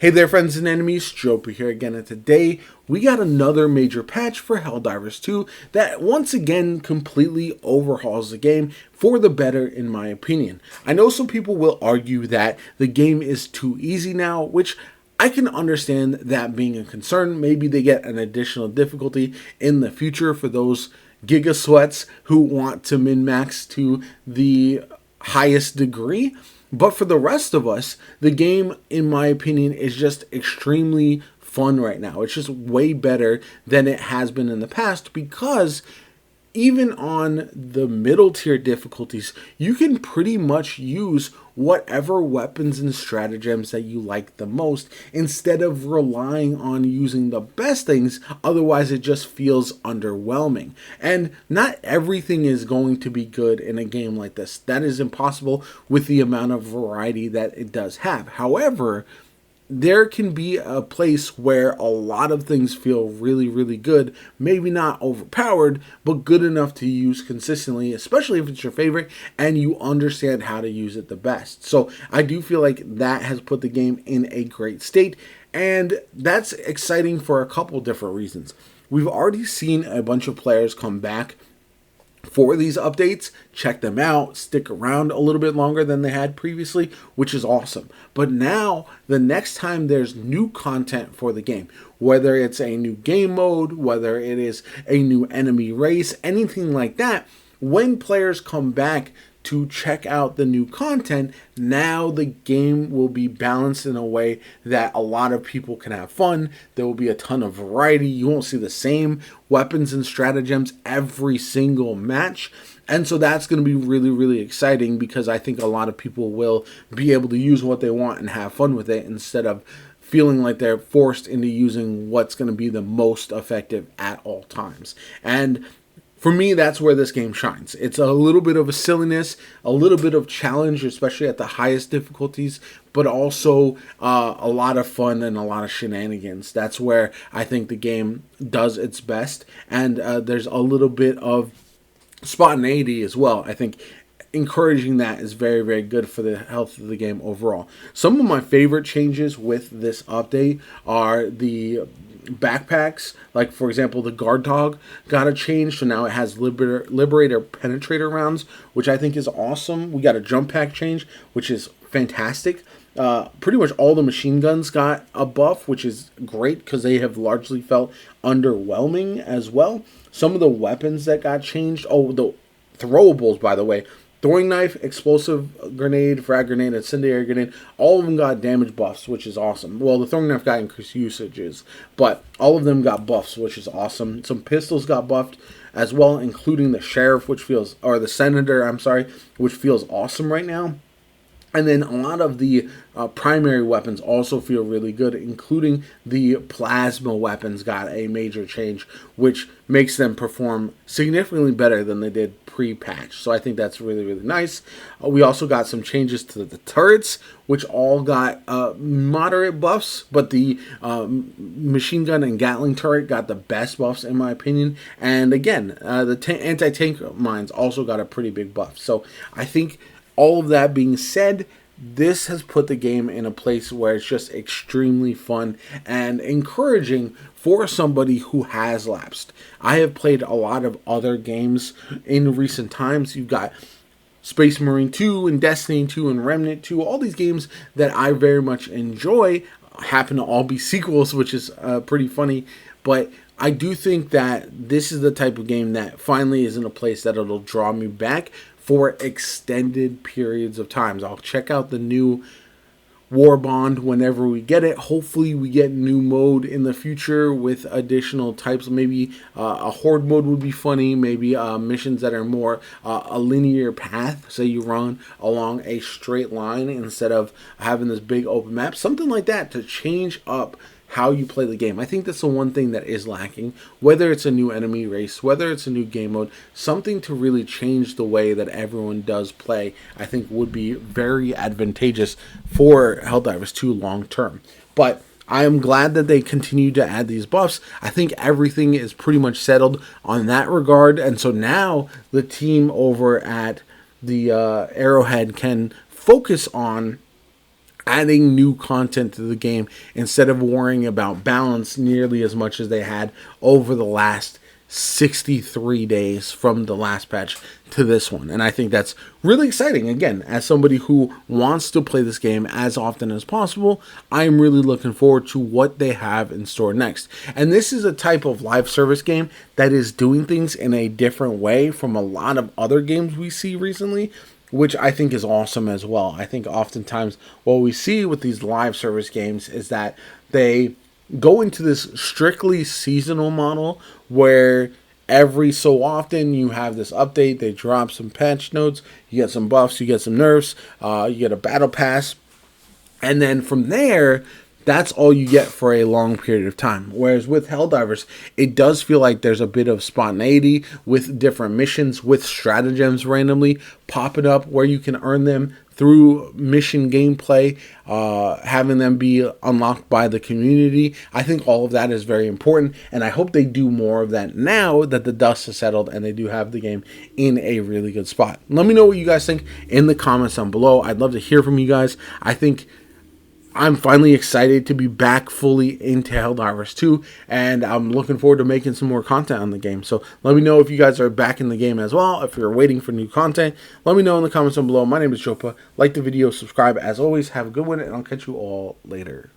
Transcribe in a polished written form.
Hey there, friends and enemies, JoPa here again, and today we got another major patch for Helldivers 2 that once again completely overhauls the game for the better, in my opinion. I know some people will argue that the game is too easy now, which I can understand that being a concern. Maybe they get an additional difficulty in the future for those Giga Sweats who want to min-max to the highest degree. But for the rest of us, the game, in my opinion, is just extremely fun right now. It's just way better than it has been in the past because even on the middle tier difficulties, you can pretty much use whatever weapons and stratagems that you like the most instead of relying on using the best things. Otherwise, it just feels underwhelming. And not everything is going to be good in a game like this. That is impossible with the amount of variety that it does have. However, there can be a place where a lot of things feel really, really good. Maybe not overpowered, but good enough to use consistently, especially if it's your favorite and you understand how to use it the best. So I do feel like that has put the game in a great state, and that's exciting for a couple different reasons. We've already seen a bunch of players come back for these updates, check them out, stick around a little bit longer than they had previously, which is awesome. But now, the next time there's new content for the game, whether it's a new game mode, whether it is a new enemy race, anything like that, when players come back to check out the new content, now the game will be balanced in a way that a lot of people can have fun. There will be a ton of variety. You won't see the same weapons and stratagems every single match. And so that's going to be really, really exciting because I think a lot of people will be able to use what they want and have fun with it instead of feeling like they're forced into using what's going to be the most effective at all times. And for me, that's where this game shines. It's a little bit of a silliness, a little bit of challenge, especially at the highest difficulties, but also a lot of fun and a lot of shenanigans. That's where I think the game does its best, and there's a little bit of spontaneity as well. I think encouraging that is very, very good for the health of the game overall. Some of my favorite changes with this update are the backpacks. Like, for example, the guard dog got a change, so now it has liberator penetrator rounds, which I think is awesome. We got a jump pack change, which is fantastic. Pretty much all the machine guns got a buff, which is great because they have largely felt underwhelming as well. Some of the weapons that got changed, the throwables, by the way, throwing knife, explosive grenade, frag grenade, incendiary grenade, all of them got damage buffs, which is awesome. Well, the throwing knife got increased usages, but all of them got buffs, which is awesome. Some pistols got buffed as well, including the sheriff, the senator, which feels awesome right now. And then a lot of the primary weapons also feel really good, including the plasma weapons got a major change, which makes them perform significantly better than they did pre-patch. So I think that's really, really nice. We also got some changes to the turrets, which all got moderate buffs, but the machine gun and Gatling turret got the best buffs, in my opinion. And again, the anti-tank mines also got a pretty big buff. So I think, all of that being said, this has put the game in a place where it's just extremely fun and encouraging for somebody who has lapsed. I have played a lot of other games in recent times. You've got Space Marine 2 and Destiny 2 and Remnant 2, all these games that I very much enjoy happen to all be sequels, which is pretty funny, but I do think that this is the type of game that finally is in a place that it'll draw me back for extended periods of times. I'll check out the new War Bond whenever we get it. Hopefully we get new mode in the future with additional types. Maybe a horde mode would be funny. Maybe missions that are more a linear path. Say you run along a straight line instead of having this big open map. Something like that to change up how you play the game. I think that's the one thing that is lacking, whether it's a new enemy race, whether it's a new game mode, something to really change the way that everyone does play, I think would be very advantageous for Helldivers 2 long term. But I am glad that they continue to add these buffs. I think everything is pretty much settled on that regard, and so now the team over at the Arrowhead can focus on adding new content to the game instead of worrying about balance nearly as much as they had over the last 63 days from the last patch to this one. And I think that's really exciting. Again, as somebody who wants to play this game as often as possible, I'm really looking forward to what they have in store next. And this is a type of live service game that is doing things in a different way from a lot of other games we see recently, which I think is awesome as well. I think oftentimes what we see with these live service games is that they go into this strictly seasonal model where every so often you have this update, they drop some patch notes, you get some buffs, you get some nerfs, you get a battle pass, and then from there, that's all you get for a long period of time. Whereas with Helldivers, it does feel like there's a bit of spontaneity with different missions, with stratagems randomly popping up where you can earn them through mission gameplay, having them be unlocked by the community. I think all of that is very important, and I hope they do more of that now that the dust has settled and they do have the game in a really good spot. Let me know what you guys think in the comments down below. I'd love to hear from you guys. I think I'm finally excited to be back fully into Helldivers 2, and I'm looking forward to making some more content on the game. So let me know if you guys are back in the game as well, if you're waiting for new content. Let me know in the comments down below. My name is Jopa. Like the video, subscribe. As always, have a good one, and I'll catch you all later.